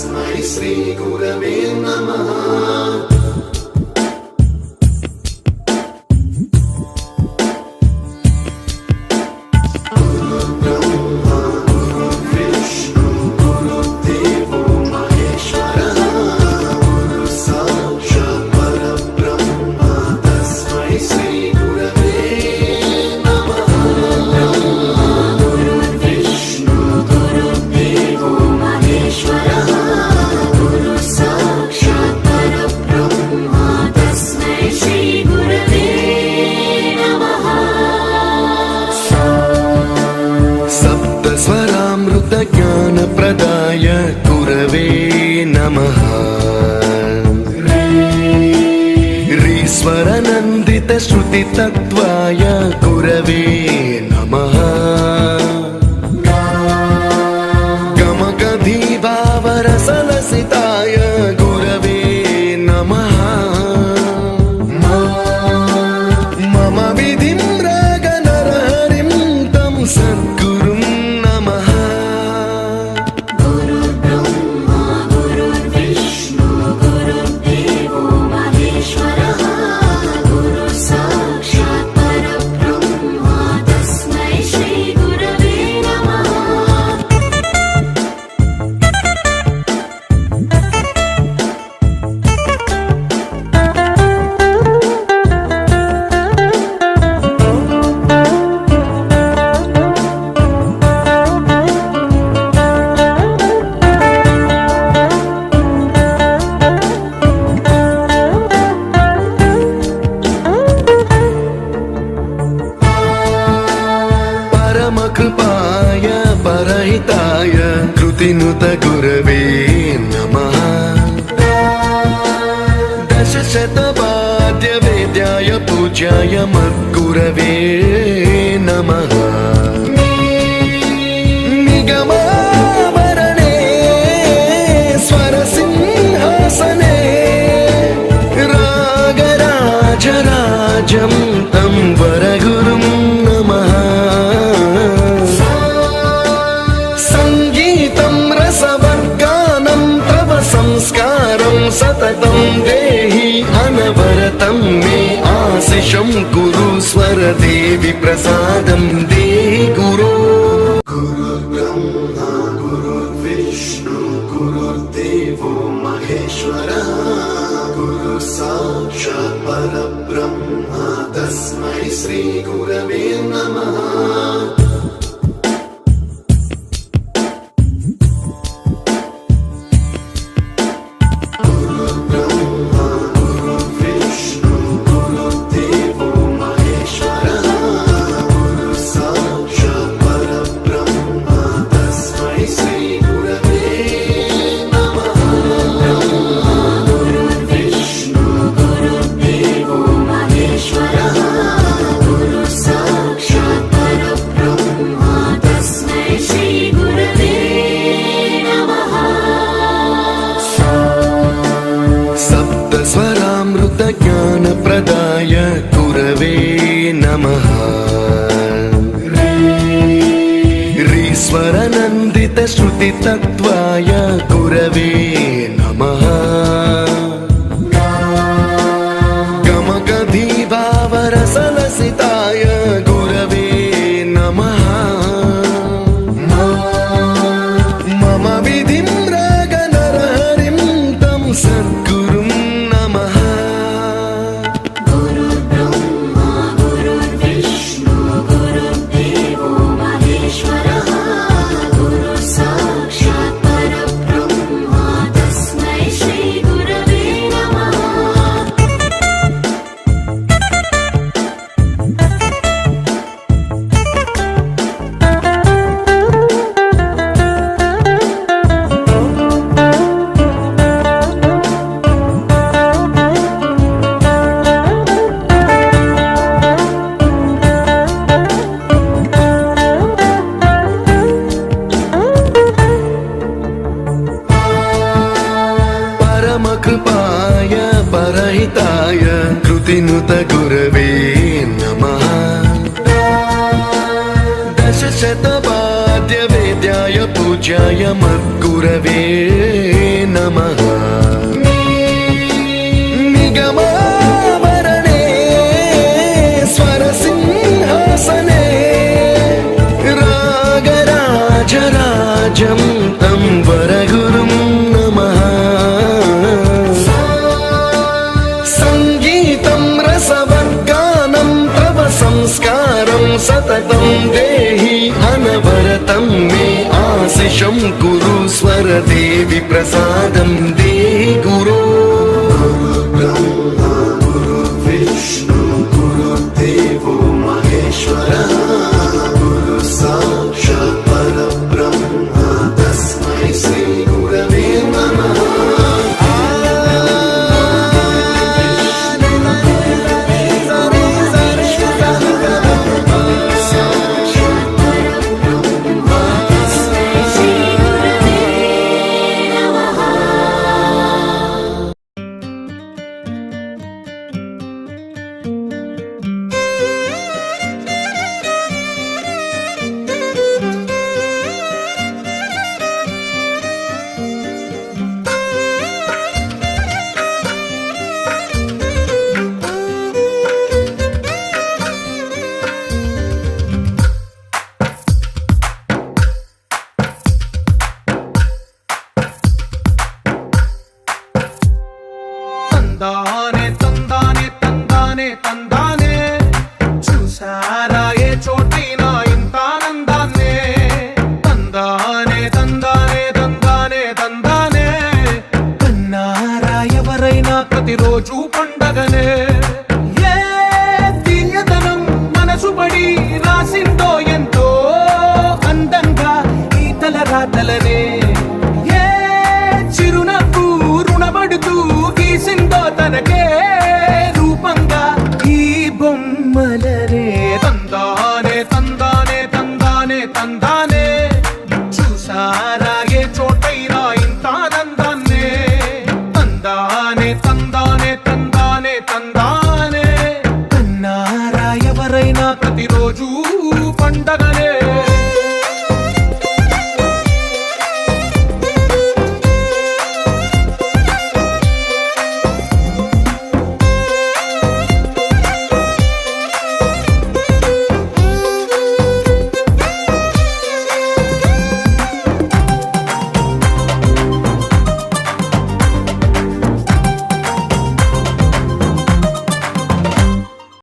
तस्मै श्रीगुरवे नमः। ज्ञानप्रदाय गुरवे नमः। ह्रीश्वरनन्दितश्रुतितत्त्वाय गुरवे नमः। गमगधीभावरसलसिताय गुरवे नमः। मम विधिं रागनरहरिं तं सद्गुरुं नमः। कृपाय परहिताय कृतिनुत गुरवे नमः। दशशतवाद्यवेद्याय पूज्याय मद्गुरवे नमः। निगमावरणे स्वरसिंहासने रागराजराजं तं वरगुरुं नमः। संस्कारं सततं देहि अनवरतं मे आशिषं कुरु स्वरदेवि प्रसादं देहि गुरो। गुरुर्ब्रह्मा गुरुर्विष्णु गुरुर्देवो महेश्वरः। गुरु साक्षात् परब्रह्म तस्मै श्रीगुरवे नमः। ज्ञानप्रदाय गुरवे नमः। ह्रीश्वरनन्दितश्रुतितत्त्वाय गुरवे नमः। गमगधीभावरसलसिताय गुरवे नमः। मम विधिं रागनरहरिं तं सद्गुरुं नमः। कृपाय परहिताय कृतिनुत गुरवे नमः। दशशतवाद्यवेद्याय पूज्याय मद्गुरवे రాజం తం వరగురుం నమః సంగీతం రసవర్గానం తవ సంస్కారం సతతం దేహి అనవరతం మే ఆశిషం కురు స్వరదేవి ప్రసాదం దేహి గురు ब्रह्मा गुरु विष्णु गुरुर्देवो महेश्वरः गुरु साक्षात् परब्रह्म तस्मै श्री गुरवे नमः తందానే తందానే తందానే తందానే చూసారా ఏ చోటైనా ఇంత ఆనందాన్నే తందానే తందానే తందానే తందానే కన్నారా ఎవరైనా ప్రతిరోజు పండగనే ఏ తీయదనం మనసు పడి రాసిందో ఎంతో అందంగా ఈ తలరాతలనే ఏ చిరునవ్వు రుణపడుతూ గీసిందో తనకే